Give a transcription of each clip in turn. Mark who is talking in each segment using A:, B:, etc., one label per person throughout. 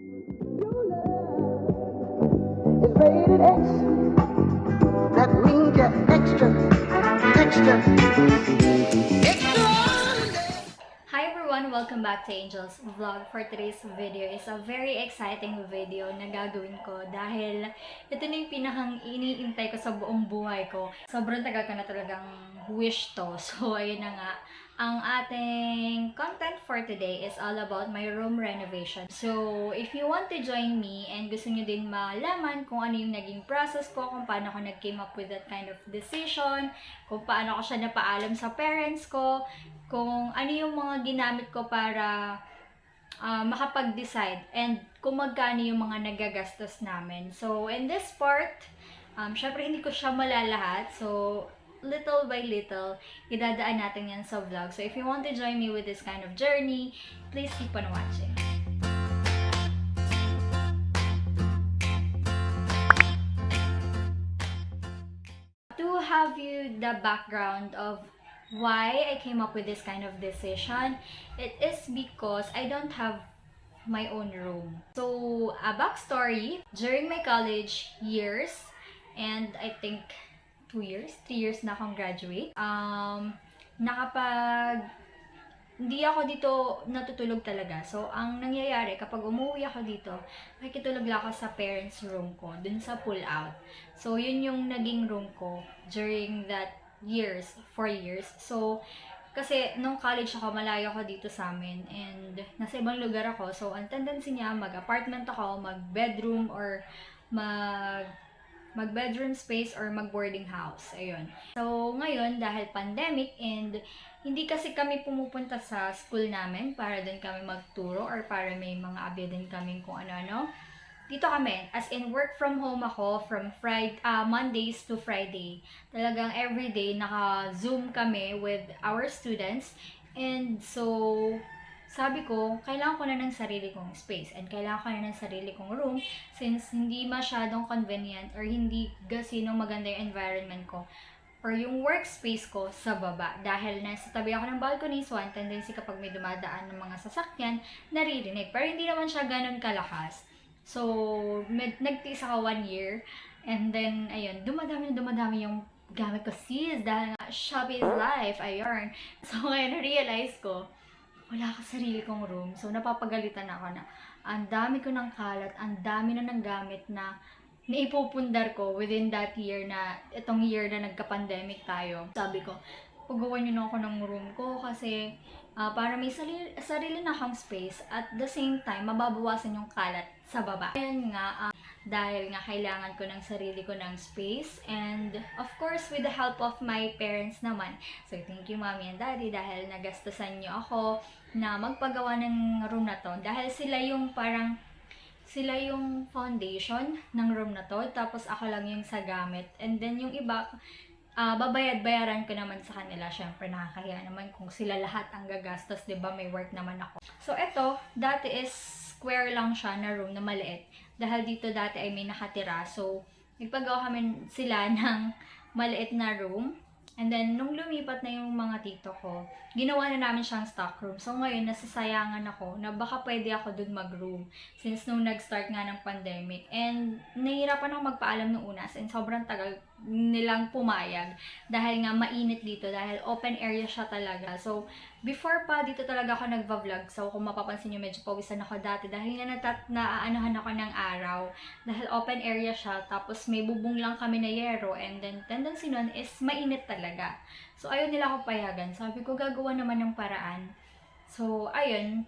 A: Your love is rated X. That means you're extra, extra, extraordinary.
B: Hi everyone! Welcome back to Angel's Vlog. For today's video is a very exciting video na gagawin ko dahil ito na yung pinakang iniintay ko sa buong buhay ko. Sobrang tagal ko na talagang wish to. So ayun na nga. Ang ating content for today is all about my room renovation. So if you want to join me and gusto nyo din malaman kung ano yung naging process ko, kung paano ako nag-came up with that kind of decision, kung paano ako siya napaalam sa parents ko, kung ano yung mga ginamit ko para makapag-decide and kung magkano yung mga nagagastos namin. So, in this part, syempre hindi ko siya malalahat. So, little by little, idadaan natin yan sa vlog. So, if you want to join me with this kind of journey, please keep on watching. To have you the background of why I came up with this kind of decision, it is because I don't have my own room. So, a backstory, during my college years, and I think 3 years na akong graduate, hindi ako dito natutulog talaga. So, ang nangyayari, kapag umuwi ako dito, makikitulog lang ako sa parents' room ko, dun sa pull-out. So, yun yung naging room ko during that 4 years. So, kasi nung college ako, malayo ako dito sa amin and nasa ibang lugar ako. So, ang tendency niya, mag-apartment ako, mag-bedroom or mag-bedroom space or mag-boarding house. Ayun. So, ngayon, dahil pandemic and hindi kasi kami pumupunta sa school namin para din kami magturo or para may mga abya din kami kung ano-ano. Dito kami, as in work from home ako from Mondays to Friday. Talagang everyday naka-Zoom kami with our students. And so, sabi ko, kailangan ko na ng sarili kong space and kailangan ko na ng sarili kong room since hindi masyadong convenient or hindi gasinong maganda yung environment ko or yung workspace ko sa baba. Dahil nasa tabi ako ng balcony, so ang tendency kapag may dumadaan ng mga sasakyan, naririnig. Pero hindi naman siya ganun kalakas. So, nagtiis ako 1 year and then, ayun, dumadami yung gamit ko sis dahil nga, Shopee is life, ayun. So, ngayon, realize ko, wala ka sarili kong room. So, napapagalitan ako na ang dami ko ng kalat, ang dami na ng gamit na naipupundar ko within that year na, itong year na nagka-pandemic tayo. Sabi ko, pagawan nyo na ako ng room ko kasi para may sarili na akong space at the same time, mababawasan yung kalat sa baba. Ayun nga, dahil nga kailangan ko ng sarili ko ng space and of course with the help of my parents naman. So thank you mommy and daddy dahil nagastusan nyo ako na magpagawa ng room na to dahil sila yung foundation ng room na to tapos ako lang yung sa gamit and then yung iba babayaran ko naman sa kanila. Syempre nakakahiya naman kung sila lahat ang gagastos, 'di ba? May work naman ako. So ito, dati is square lang siya na room na maliit. Dahil dito dati ay may nakatira. So nagpagawa kami sila ng maliit na room. And then nung lumipat na yung mga tito ko, ginawa na namin siyang stock room. So ngayon nasasayangan ako na baka pwede ako dun mag-room since nung nag-start nga ng pandemic. And nahihirapan ako magpaalam nung una and sobrang tagal nilang pumayag dahil nga mainit dito dahil open area siya talaga. So before pa dito talaga ako nagva-vlog. So kung mapapansin niyo medyo pawisan ako dati dahil nga naaanuhan ako ng araw dahil open area siya tapos may bubong lang kami na yero and then tendency nun is mainit talaga. So ayun nila ako payagan. Sabi ko gagawa naman ng paraan. So ayun,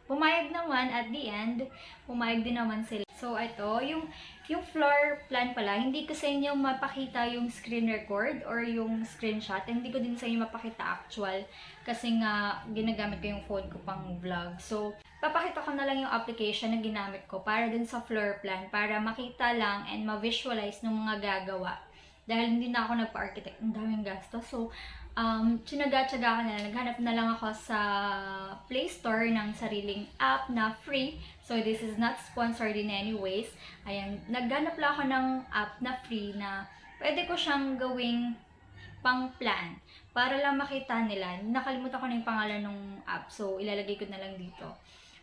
B: pumayag naman at the end, pumayag din naman sila. So ito, yung floor plan pala, hindi ko sa inyo mapakita yung screen record or yung screenshot. Hindi ko din sa inyo mapakita actual kasi nga ginagamit ko yung phone ko pang vlog. So, papakita ko na lang yung application na ginamit ko para din sa floor plan para makita lang and ma-visualize ng mga gagawa. Dahil hindi na ako nagpa-architect, ang daming gastos. So, tinaga-tsaga ko na lang. Naghanap na lang ako sa Play Store ng sariling app na free. So, this is not sponsored in any ways. Ayan, naghanap lang ako ng app na free na pwede ko siyang gawing pang-plan. Para lang makita nila. Nakalimutan ko na yung pangalan ng app. So, ilalagay ko na lang dito.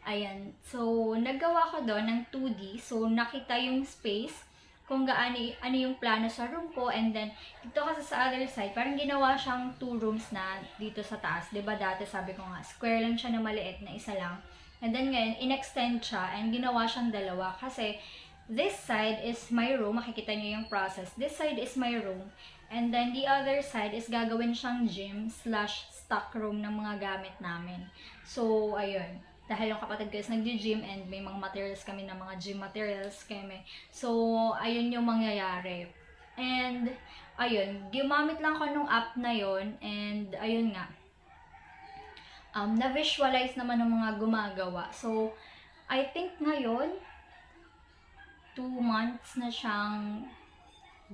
B: Ayan. So, naggawa ko doon ng 2D. So, nakita yung space kung ano yung plano sa room ko. And then, dito kasi sa other side, parang ginawa siyang 2 rooms na dito sa taas. 'Di ba dati sabi ko nga, square lang siya na maliit na isa lang. And then ngayon, in-extend siya and ginawa siyang dalawa. Kasi, this side is my room. Makikita niyo yung process. This side is my room. And then, the other side is gagawin siyang gym/stock room ng mga gamit namin. So, ayun. Dahil yung kapatid ko is nagdi-gym and may mga materials kami na mga gym materials kami. So, ayun yung mangyayari. And, ayun. Gumamit lang ko nung app na yon. And, ayun nga. Na-visualize naman ng mga gumagawa. So, I think ngayon, 2 months na siyang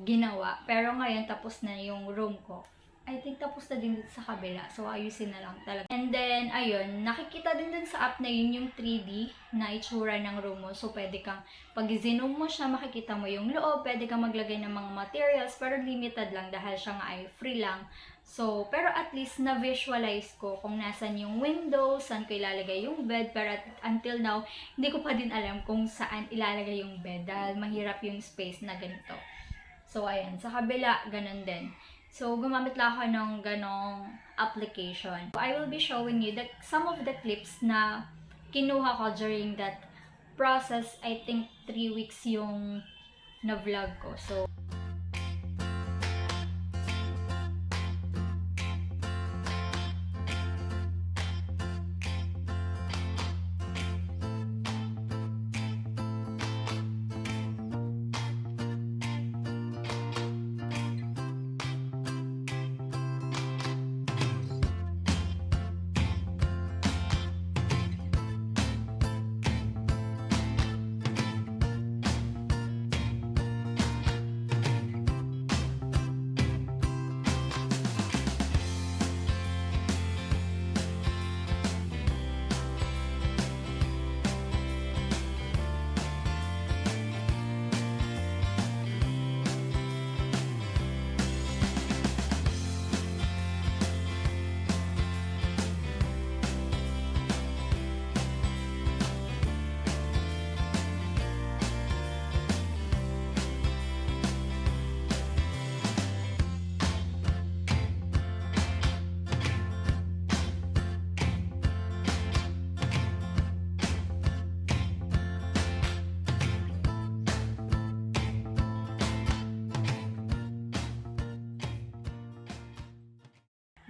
B: ginawa. Pero ngayon, tapos na yung room ko. I think tapos na din dito sa kabila. So, ayusin na lang talaga. And then, ayun, nakikita din dun sa app na yun yung 3D na itsura ng room mo. So, pwede kang, pag zoom mo siya, makikita mo yung loob. Pwede kang maglagay ng mga materials, pero limited lang dahil siya nga ay free lang. So, pero at least na-visualize ko kung nasan yung window, saan ko ilalagay yung bed. Pero until now, hindi ko pa din alam kung saan ilalagay yung bed dahil mahirap yung space na ganito. So, ayan. Sa kabila, ganun din. So, gumamit lang ako ng ganong application. I will be showing you some of the clips na kinuha ko during that process. I think 3 weeks yung na-vlog ko. So,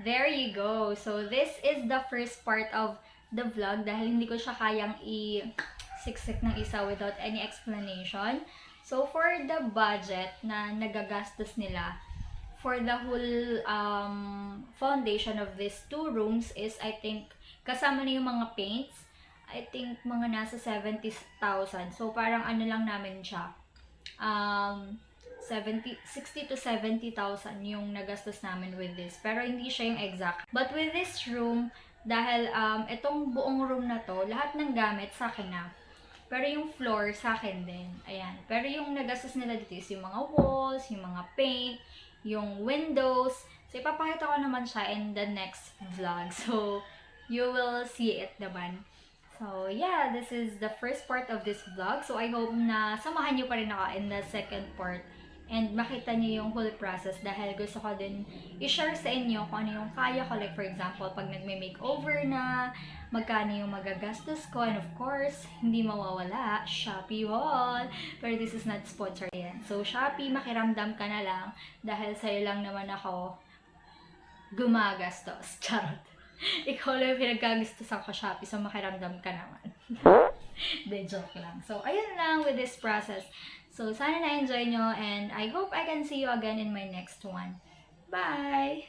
B: there you go. So, this is the first part of the vlog dahil hindi ko siya kayang i-siksik ng isa without any explanation. So, for the budget na nagagastos nila for the whole foundation of these 2 rooms is, I think, kasama na yung mga paints, I think mga nasa 70,000. So, parang ano lang namin siya, 60 to 70,000 yung nagastos namin with this. Pero hindi siya yung exact. But with this room, dahil itong buong room na to, lahat ng gamit sa akin na. Pero yung floor sa akin din. Ayan. Pero yung nagastos nila dito is yung mga walls, yung mga paint, yung windows. So, ipapakita ko naman siya in the next vlog. So, you will see it naman. So, yeah, this is the first part of this vlog. So, I hope na samahan nyo pa rin ako in the second part. And makita niyo yung whole process dahil gusto ko din i-share sa inyo kung ano yung kaya ko. Like for example, pag nagme-makeover na, magkano yung magagastos ko. And of course, hindi mawawala, Shopee haul. Pero this is not sponsored yan. So Shopee, makiramdam ka na lang dahil sa'yo lang naman ako gumagastos. Charot. Ikaw lang pinagkagastos ako Shopee, so makiramdam ka naman. De joke lang. So, ayun lang with this process. So, sana na-enjoy nyo and I hope I can see you again in my next one. Bye!